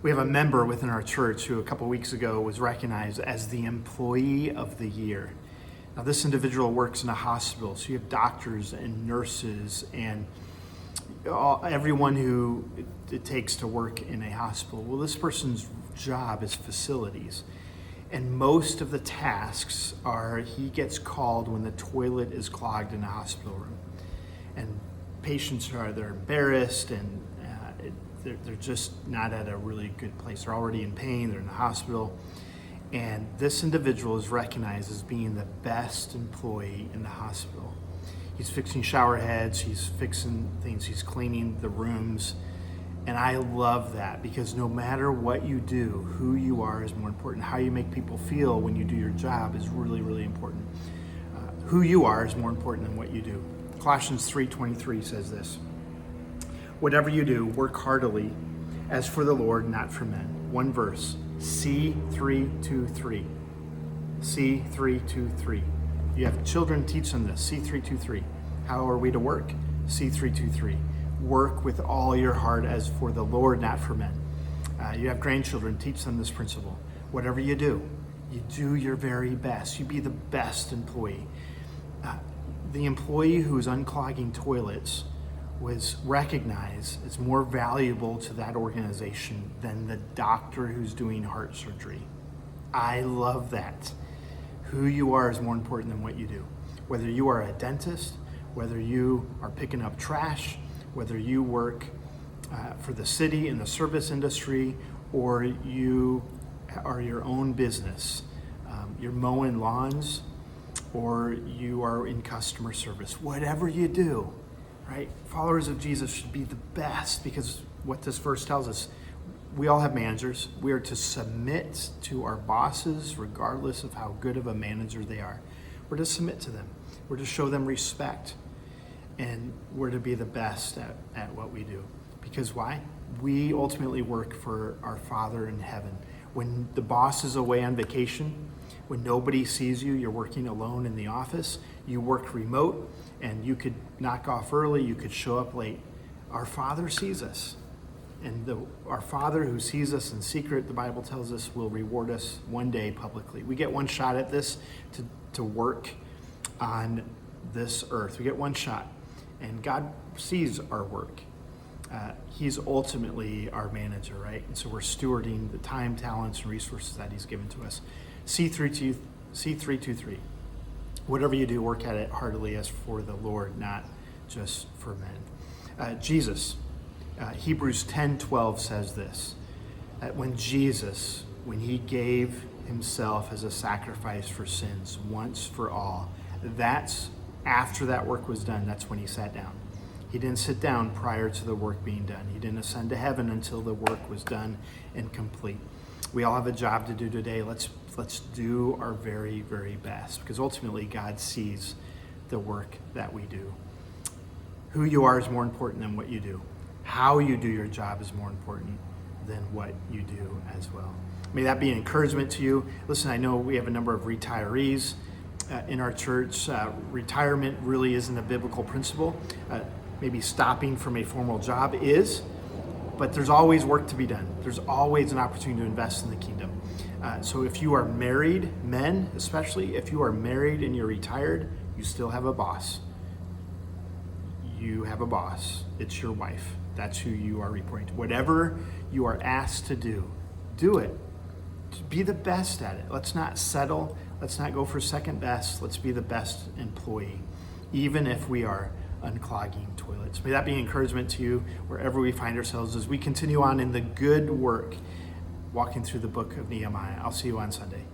We have a member within our church who a couple weeks ago was recognized as the Employee of the Year. Now, this individual works in a hospital, so you have doctors and nurses and everyone who it takes to work in a hospital. Well, this person's job is facilities. And most of the tasks are he gets called when the toilet is clogged in a hospital room. And patients they're embarrassed and they're just not at a really good place. They're already in pain, they're in the hospital. And this individual is recognized as being the best employee in the hospital. He's fixing shower heads, he's fixing things, he's cleaning the rooms. And I love that because no matter what you do, who you are is more important. How you make people feel when you do your job is really, really important. Who you are is more important than what you do. Colossians 3:23 says this: "Whatever you do, work heartily as for the Lord, not for men." One verse, C323. C323. You have children, teach them this, C323. How are we to work? C323. Work with all your heart as for the Lord, not for men. You have grandchildren, teach them this principle. Whatever you do your very best. You be the best employee. The employee who's unclogging toilets was recognized as more valuable to that organization than the doctor who's doing heart surgery. I love that. Who you are is more important than what you do. Whether you are a dentist, whether you are picking up trash, whether you work for the city in the service industry, or you are your own business, you're mowing lawns, or you are in customer service. Whatever you do, right? Followers of Jesus should be the best, because what this verse tells us, we all have managers. We are to submit to our bosses regardless of how good of a manager they are. We're to submit to them. We're to show them respect. And we're to be the best at what we do. Because why? We ultimately work for our Father in heaven. When the boss is away on vacation, when nobody sees you, you're working alone in the office, you work remote, and you could knock off early, you could show up late. Our Father sees us. And our Father who sees us in secret, the Bible tells us, will reward us one day publicly. We get one shot at this to work on this earth. We get one shot. And God sees our work. He's ultimately our manager, right? And so we're stewarding the time, talents, and resources that he's given to us. C323. Whatever you do, work at it heartily as for the Lord, not just for men. Jesus, Hebrews 10:12 says this, that when he gave himself as a sacrifice for sins once for all, that's after that work was done, that's when he sat down. He didn't sit down prior to the work being done. He didn't ascend to heaven until the work was done and complete. We all have a job to do today. Let's do our very, very best, because ultimately God sees the work that we do. Who you are is more important than what you do. How you do your job is more important than what you do as well. May that be an encouragement to you. Listen, I know we have a number of retirees in our church. Retirement really isn't a biblical principle. Maybe stopping from a formal job is, but there's always work to be done. There's always an opportunity to invest in the kingdom. So if you are married, men especially, if you are married and you're retired, you still have a boss. You have a boss. It's your wife. That's who you are reporting to. Whatever you are asked to do, do it. Be the best at it. Let's not settle. Let's not go for second best. Let's be the best employee, even if we are unclogging toilets. May that be an encouragement to you wherever we find ourselves as we continue on in the good work, walking through the book of Nehemiah. I'll see you on Sunday.